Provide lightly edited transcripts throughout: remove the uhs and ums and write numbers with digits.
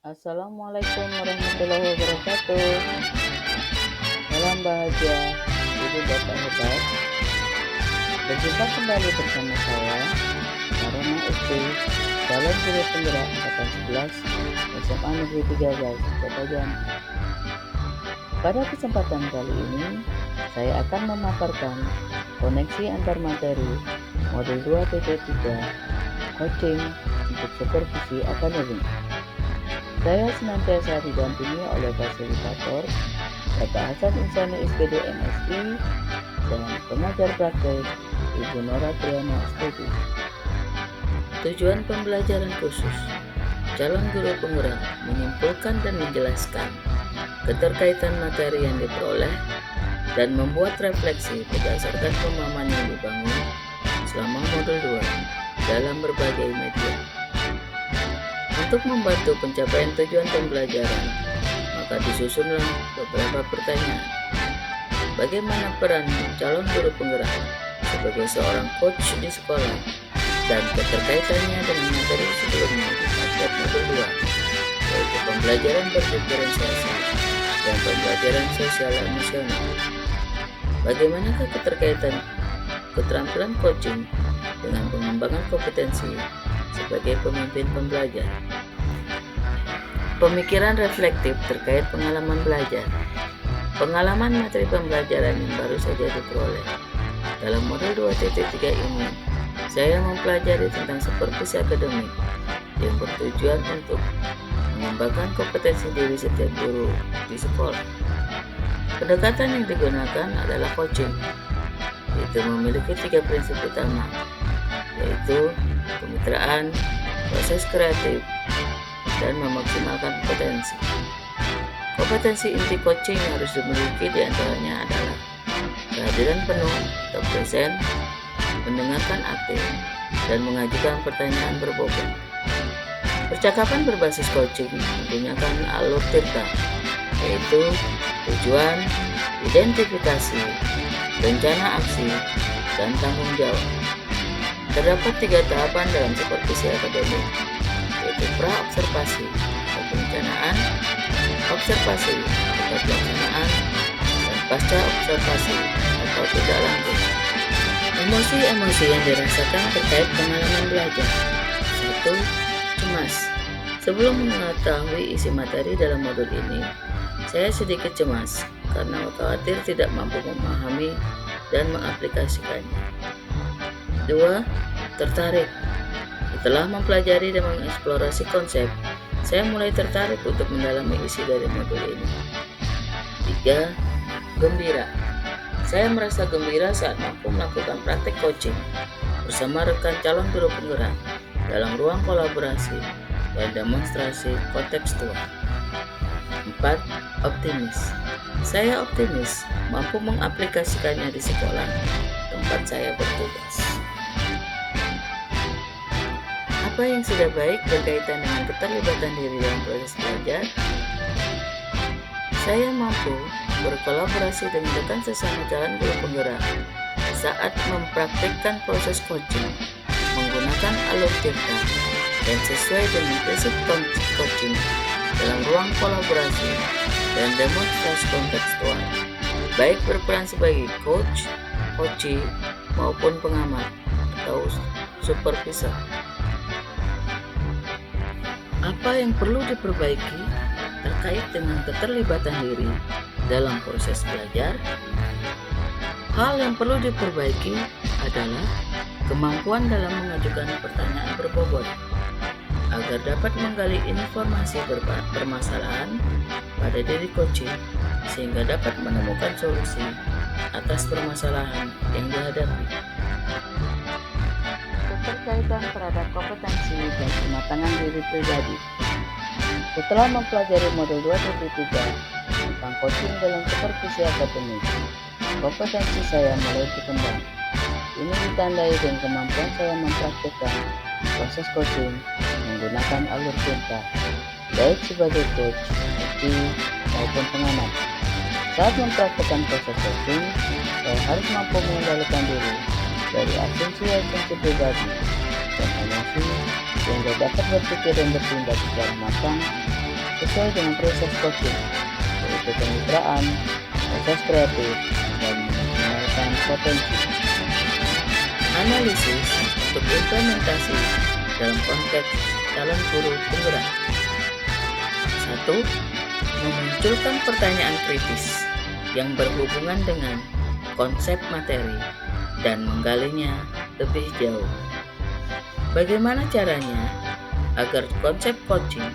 Assalamualaikum warahmatullahi wabarakatuh. Salam bahagia, ibu bapak hebat. Berjumpa kembali bersama saya, Narona SD, calon guru penggerak angkatan 11 SMA Negeri 13 Kota Jambi. Pada kesempatan kali ini, saya akan memaparkan koneksi antar materi modul 2.3 coaching untuk supervisi akademik. Saya senantiasa didampingi oleh fasilitator Bapak Hasan Insani SPD MSI dan pengajar praktek Ibu Nora Triana SPD. Tujuan pembelajaran khusus calon guru penggerak menyimpulkan dan menjelaskan keterkaitan materi yang diperoleh dan membuat refleksi berdasarkan pemahaman yang dibangun selama modul 2 dalam berbagai media. Untuk membantu pencapaian tujuan pembelajaran, maka disusunlah beberapa pertanyaan. Bagaimana peran calon guru penggerak sebagai seorang coach di sekolah dan keterkaitannya dengan materi sebelumnya di paket modul 2, yaitu pembelajaran berdiferensiasi dan pembelajaran sosial emosional. Bagaimanakah keterkaitan keterampilan coaching dengan pengembangan kompetensi sebagai pemimpin pembelajar? Pemikiran reflektif terkait pengalaman belajar. Pengalaman materi pembelajaran yang baru saja diperoleh. Dalam modul 2.3 ini, saya mempelajari tentang supervisi akademik yang bertujuan untuk mengembangkan kompetensi diri setiap guru di sekolah. Pendekatan yang digunakan adalah coaching, yaitu memiliki 3 prinsip utama, yaitu kemitraan, proses kreatif, dan memaksimalkan kompetensi. Kompetensi inti coaching yang harus dimiliki diantaranya adalah kehadiran penuh atau present, mendengarkan aktif, dan mengajukan pertanyaan berbobot. Percakapan berbasis coaching menggunakan alur cerita, yaitu tujuan, identifikasi, rencana aksi, dan tanggung jawab. Terdapat 3 tahapan dalam supervisi akademik, yaitu pra-observasi atau perencanaan, observasi atau pelaksanaan, dan pasca-observasi atau tindak lanjut. Emosi-emosi yang dirasakan terkait pengalaman belajar. 1. Cemas. Sebelum mengetahui isi materi dalam modul ini, saya sedikit cemas karena khawatir tidak mampu memahami dan mengaplikasikannya. 2. Tertarik. Setelah mempelajari dan mengeksplorasi konsep, saya mulai tertarik untuk mendalami isi dari modul ini. 3. Gembira. Saya merasa gembira saat mampu melakukan praktek coaching bersama rekan calon guru penggerak dalam ruang kolaborasi dan demonstrasi kontekstual. 4. Optimis. Saya optimis mampu mengaplikasikannya di sekolah tempat saya bertugas. Apa yang sudah baik berkaitan dengan keterlibatan diri dalam proses belajar? Saya mampu berkolaborasi dengan rekan sesama calon guru penggerak saat mempraktikkan proses coaching menggunakan alur cerita dan sesuai dengan prinsip coaching dalam ruang kolaborasi dan demonstrasi kontekstual, baik berperan sebagai coach, coachee, maupun pengamat atau supervisor. Apa yang perlu diperbaiki terkait dengan keterlibatan diri dalam proses belajar? Hal yang perlu diperbaiki adalah kemampuan dalam mengajukan pertanyaan berbobot agar dapat menggali informasi permasalahan pada diri coaching sehingga dapat menemukan solusi atas permasalahan yang dihadapi. Keterkaitan terhadap kompetensi dan kematangan diri pribadi. Setelah mempelajari modul 2.3 tentang coaching dalam supervisi akademik, kompetensi saya mulai berkembang. Ini ditandai dengan kemampuan saya mempraktikkan proses coaching menggunakan alur cerita, baik sebagai coach, coachee, maupun pengamat. Saat mempraktikkan proses coaching, saya harus mampu mengendalikan diri dari asumsi pribadi dan emosi sehingga dapat berpikir dan bertindak secara matang sesuai dengan proses coaching, yaitu kemitraan, proses kreatif, dan mengembangkan potensi. Analisis untuk implementasi dalam konteks calon guru penggerak. 1. Memunculkan pertanyaan kritis yang berhubungan dengan konsep materi dan menggalinya lebih jauh. Bagaimana caranya agar konsep coaching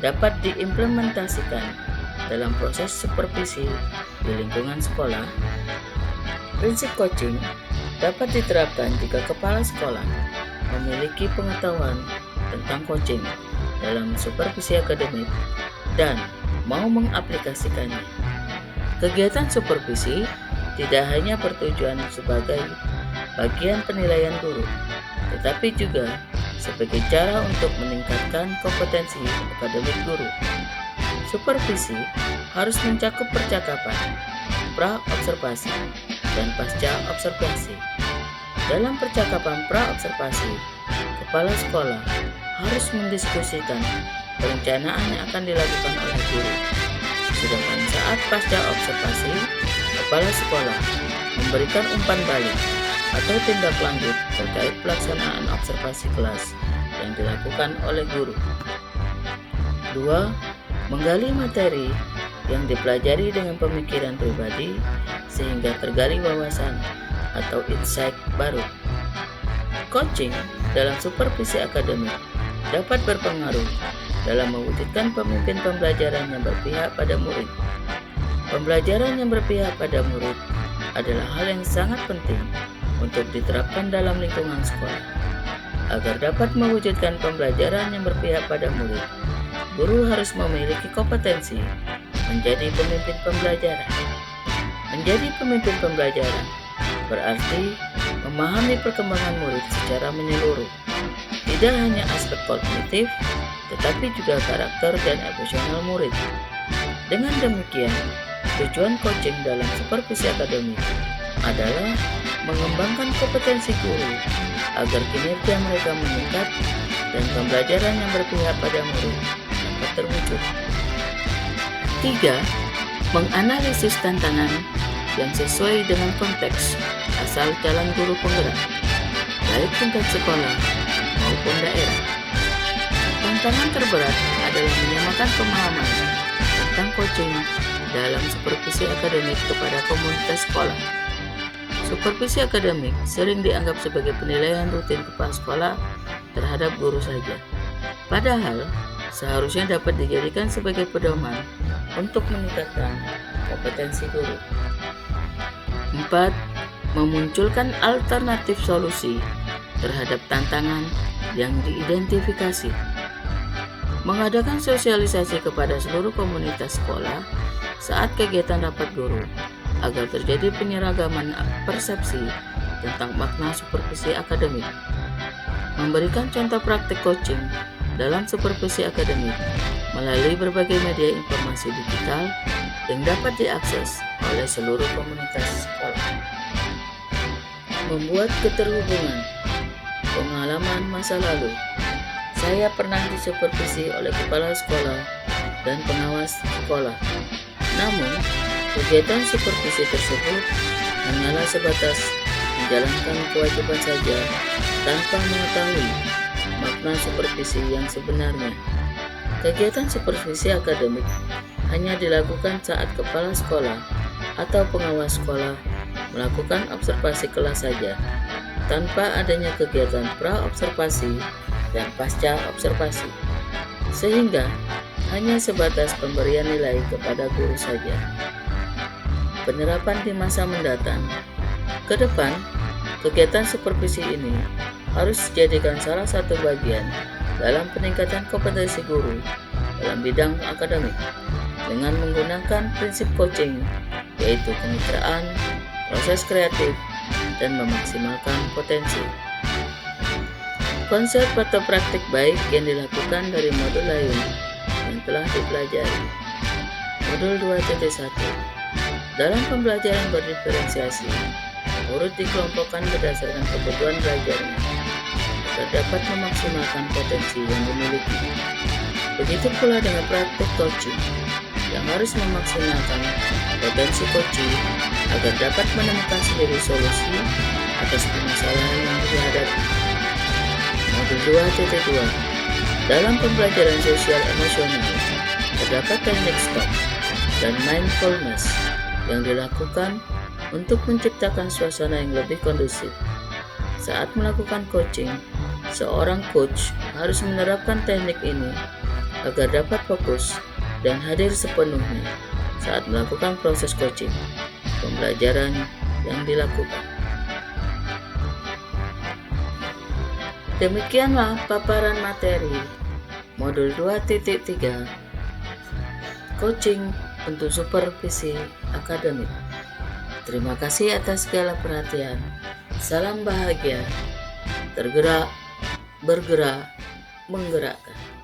dapat diimplementasikan dalam proses supervisi di lingkungan sekolah? Prinsip coaching dapat diterapkan jika kepala sekolah memiliki pengetahuan tentang coaching dalam supervisi akademik dan mau mengaplikasikannya. Kegiatan supervisi tidak hanya bertujuan sebagai bagian penilaian guru, tetapi juga sebagai cara untuk meningkatkan kompetensi akademik guru. Supervisi harus mencakup percakapan, pra-observasi, dan pasca-observasi. Dalam percakapan pra-observasi, kepala sekolah harus mendiskusikan perencanaan yang akan dilakukan oleh guru. Sedangkan saat pasca-observasi, kepala sekolah memberikan umpan balik atau tindak lanjut terkait pelaksanaan observasi kelas yang dilakukan oleh guru. 2. Menggali materi yang dipelajari dengan pemikiran pribadi sehingga tergali wawasan atau insight baru. Coaching dalam supervisi akademik dapat berpengaruh dalam mewujudkan pemimpin pembelajaran yang berpihak pada murid. Pembelajaran yang berpihak pada murid adalah hal yang sangat penting untuk diterapkan dalam lingkungan sekolah. Agar dapat mewujudkan pembelajaran yang berpihak pada murid, guru harus memiliki kompetensi menjadi pemimpin pembelajaran. Menjadi pemimpin pembelajaran berarti memahami perkembangan murid secara menyeluruh, tidak hanya aspek kognitif, tetapi juga karakter dan emosional murid. Dengan demikian, tujuan coaching dalam supervisi akademik adalah mengembangkan kompetensi guru agar kinerja mereka meningkat dan pembelajaran yang berpihak pada murid dapat terwujud. 3. Menganalisis tantangan yang sesuai dengan konteks asal calon guru penggerak, baik tingkat sekolah maupun daerah. Tantangan terberat adalah menyamakan pemahaman tentang coaching dalam supervisi akademik kepada komunitas sekolah. Supervisi akademik sering dianggap sebagai penilaian rutin kepala sekolah terhadap guru saja. Padahal, seharusnya dapat dijadikan sebagai pedoman untuk meningkatkan kompetensi guru. 4. Memunculkan alternatif solusi terhadap tantangan yang diidentifikasi. Mengadakan sosialisasi kepada seluruh komunitas sekolah saat kegiatan rapat guru agar terjadi penyeragaman persepsi tentang makna supervisi akademik. Memberikan contoh praktik coaching dalam supervisi akademik melalui berbagai media informasi digital yang dapat diakses oleh seluruh komunitas sekolah. Membuat keterhubungan. Pengalaman masa lalu. Saya pernah disupervisi oleh kepala sekolah dan pengawas sekolah. Namun, kegiatan supervisi tersebut hanyalah sebatas menjalankan kewajiban saja tanpa mengetahui makna supervisi yang sebenarnya. Kegiatan supervisi akademik hanya dilakukan saat kepala sekolah atau pengawas sekolah melakukan observasi kelas saja, tanpa adanya kegiatan pra-observasi dan pasca observasi, sehingga hanya sebatas pemberian nilai kepada guru saja. Penerapan di masa mendatang. Ke depan, kegiatan supervisi ini harus dijadikan salah satu bagian dalam peningkatan kompetensi guru dalam bidang akademik dengan menggunakan prinsip coaching, yaitu kemitraan, proses kreatif, dan memaksimalkan potensi. Konsep atau praktik baik yang dilakukan dari modul lain yang telah dipelajari. Modul 2.1. Dalam pembelajaran berdiferensiasi, murid dikelompokkan berdasarkan kebutuhan belajarnya agar dapat memaksimalkan potensi yang dimiliki. Begitu pula dengan praktik coaching yang harus memaksimalkan potensi coaching agar dapat menemukan sendiri solusi atas permasalahan yang dihadapi. Modul 2.2 dalam pembelajaran sosial emosional terdapat teknik stop dan mindfulness yang dilakukan untuk menciptakan suasana yang lebih kondusif. Saat melakukan coaching, seorang coach harus menerapkan teknik ini agar dapat fokus dan hadir sepenuhnya saat melakukan proses coaching pembelajaran yang dilakukan. Demikianlah paparan materi modul 2.3 coaching untuk supervisi akademik. Terima kasih atas segala perhatian. Salam bahagia, tergerak, bergerak, menggerakkan.